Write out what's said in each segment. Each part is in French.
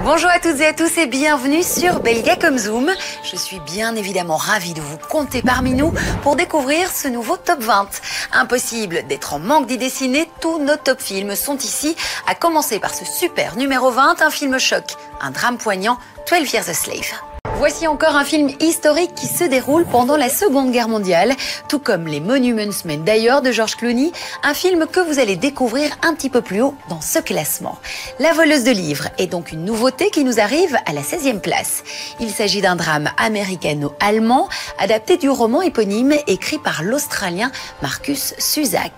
Bonjour à toutes et à tous et bienvenue sur Belga comme Zoom. Je suis bien évidemment ravie de vous compter parmi nous pour découvrir ce nouveau top 20. Impossible d'être en manque d'idées ciné, tous nos top films sont ici, à commencer par ce super numéro 20, un film choc, un drame poignant, 12 Years a Slave. Voici encore un film historique qui se déroule pendant la Seconde Guerre mondiale, tout comme Les Monuments Men d'ailleurs de George Clooney, un film que vous allez découvrir un petit peu plus haut dans ce classement. La voleuse de livres est donc une nouveauté qui nous arrive à la 16e place. Il s'agit d'un drame américano-allemand adapté du roman éponyme écrit par l'Australien Marcus Zusak.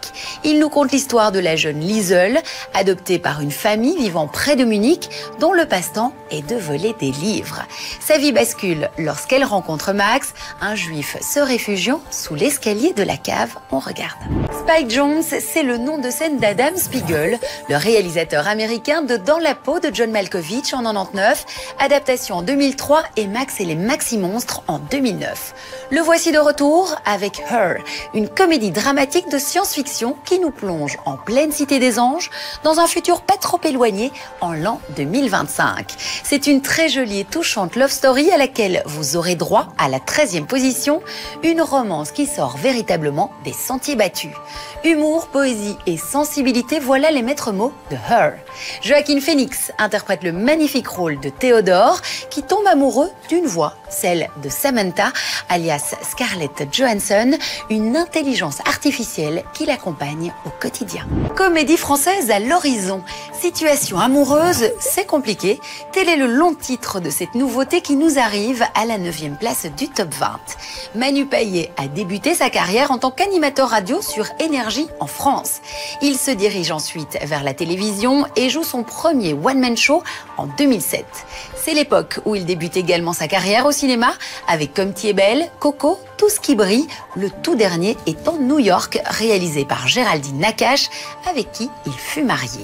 Il nous conte l'histoire de la jeune Liesel, adoptée par une famille vivant près de Munich, dont le passe-temps est de voler des livres. Sa vie bascule lorsqu'elle rencontre Max, un juif se réfugiant sous l'escalier de la cave. On regarde. Spike Jonze, c'est le nom de scène d'Adam Spiegel, le réalisateur américain de Dans la peau de John Malkovich en 1999, adaptation en 2003 et Max et les Maxi-Monstres en 2009. Le voici de retour avec Her, une comédie dramatique de science-fiction qui nous plonge en pleine cité des anges dans un futur pas trop éloigné en l'an 2025. C'est une très jolie et touchante love story à laquelle vous aurez droit à la 13e position, une romance qui sort véritablement des sentiers battus. Humour, poésie et sensibilité, voilà les maîtres mots de Her. Joaquin Phoenix interprète le magnifique rôle de Theodore qui tombe amoureux d'une voix, celle de Samantha, alias Scarlett Johansson, une intelligence artificielle qui l'accompagne au quotidien. Comédie française à l'horizon. Situation amoureuse, c'est compliqué. Tel est le long titre de cette nouveauté qui nous arrive à la 9e place du top 20. Manu Payet a débuté sa carrière en tant qu'animateur radio sur Énergie en France. Il se dirige ensuite vers la télévision et joue son premier one-man show en 2007. C'est l'époque où il débute également sa carrière au cinéma avec Comme tu es belle, Coco, Tout ce qui brille, le tout dernier étant New York, réalisé par Géraldine Nakache, avec qui il fut marié.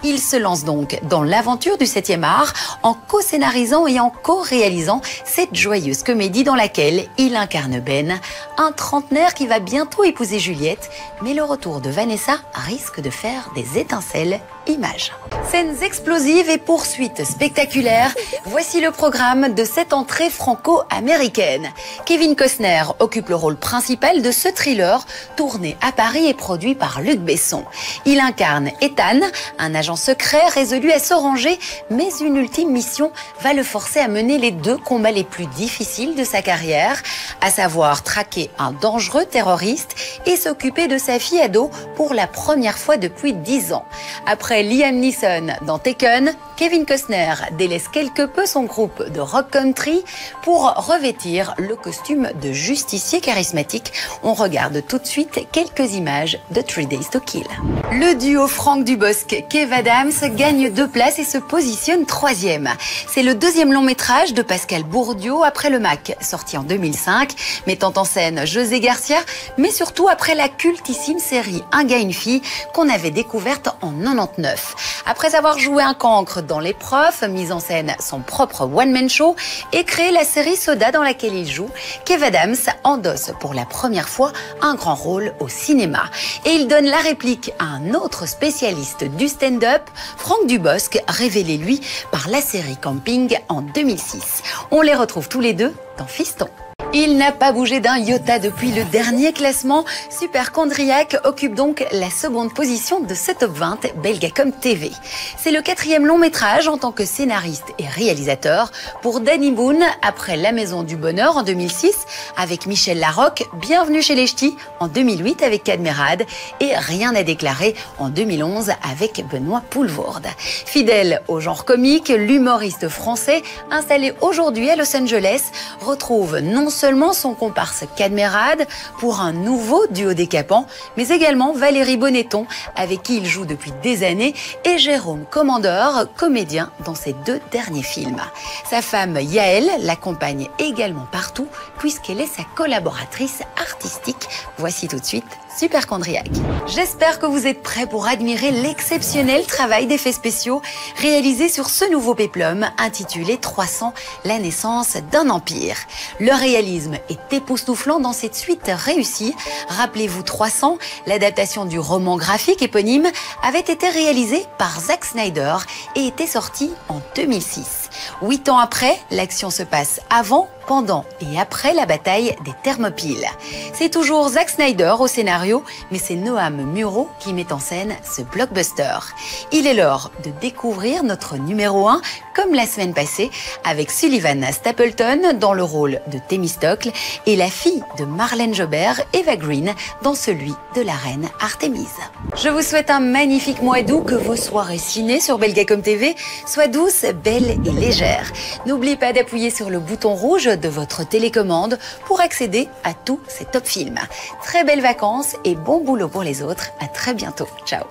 Il se lance donc dans l'aventure du 7e art en co-scénarisant et en co-réalisant cette joyeuse comédie dans laquelle il incarne Ben, un trentenaire qui va bientôt épouser Juliette, mais le retour de Vanessa risque de faire des étincelles. Images. Scènes explosives et poursuites spectaculaires, voici le programme de cette entrée franco-américaine. Kevin Costner occupe le rôle principal de ce thriller, tourné à Paris et produit par Luc Besson. Il incarne Ethan, un agent secret résolu à se ranger, mais une ultime mission va le forcer à mener les deux combats les plus difficiles de sa carrière, à savoir traquer un dangereux terroriste et s'occuper de sa fille ado pour la première fois depuis 10 ans. Après Liam Neeson dans Taken, Kevin Costner délaisse quelque peu son groupe de rock country pour revêtir le costume de justicier charismatique. On regarde tout de suite quelques images de 3 Days to Kill. Le duo Franck Dubosc-Kev Adams gagne 2 places et se positionne 3e. C'est le 2e long métrage de Pascal Bourdieu après Le Mac, sorti en 2005, mettant en scène José Garcia, mais surtout après la cultissime série Un gars, une fille qu'on avait découverte en 99. Après avoir joué un cancre dans Les Profs, mis en scène son propre one-man show et créé la série Soda dans laquelle il joue, Kev Adams endosse pour la première fois un grand rôle au cinéma. Et il donne la réplique à un autre spécialiste du stand-up, Franck Dubosc, révélé lui par la série Camping en 2006. On les retrouve tous les deux dans Fiston. Il n'a pas bougé d'un iota depuis le dernier classement. Superchondriac occupe donc la 2e position de ce top 20 Belgacom TV. C'est le 4e long métrage en tant que scénariste et réalisateur pour Danny Boone après La Maison du Bonheur en 2006 avec Michel Larocque, Bienvenue chez les Ch'tis en 2008 avec Cadmerade et Rien à déclarer en 2011 avec Benoît Poulvoorde. Fidèle au genre comique, l'humoriste français installé aujourd'hui à Los Angeles retrouve non seulement son comparse Cadmerade pour un nouveau duo décapant, mais également Valérie Bonneton, avec qui il joue depuis des années, et Jérôme Commandeur, comédien dans ses 2 derniers films. Sa femme Yael l'accompagne également partout, puisqu'elle est sa collaboratrice artistique. Voici tout de suite Superchondriac. J'espère que vous êtes prêts pour admirer l'exceptionnel travail d'effets spéciaux réalisé sur ce nouveau péplum intitulé 300, la naissance d'un empire. Le réalisateur réalisme est époustouflant dans cette suite réussie. Rappelez-vous 300, l'adaptation du roman graphique éponyme avait été réalisée par Zack Snyder et était sortie en 2006. 8 ans après, l'action se passe avant, pendant et après la bataille des Thermopyles. C'est toujours Zack Snyder au scénario, mais c'est Noam Muro qui met en scène ce blockbuster. Il est l'heure de découvrir notre numéro 1, comme la semaine passée, avec Sullivan Stapleton dans le rôle de Thémistocle et la fille de Marlène Jobert, Eva Green, dans celui de la reine Artémise. Je vous souhaite un magnifique mois d'août, que vos soirées ciné sur Belgacom TV soient douces, belles et légères. N'oubliez pas d'appuyer sur le bouton rouge de votre télécommande pour accéder à tous ces top films. Très belles vacances et bon boulot pour les autres. À très bientôt. Ciao.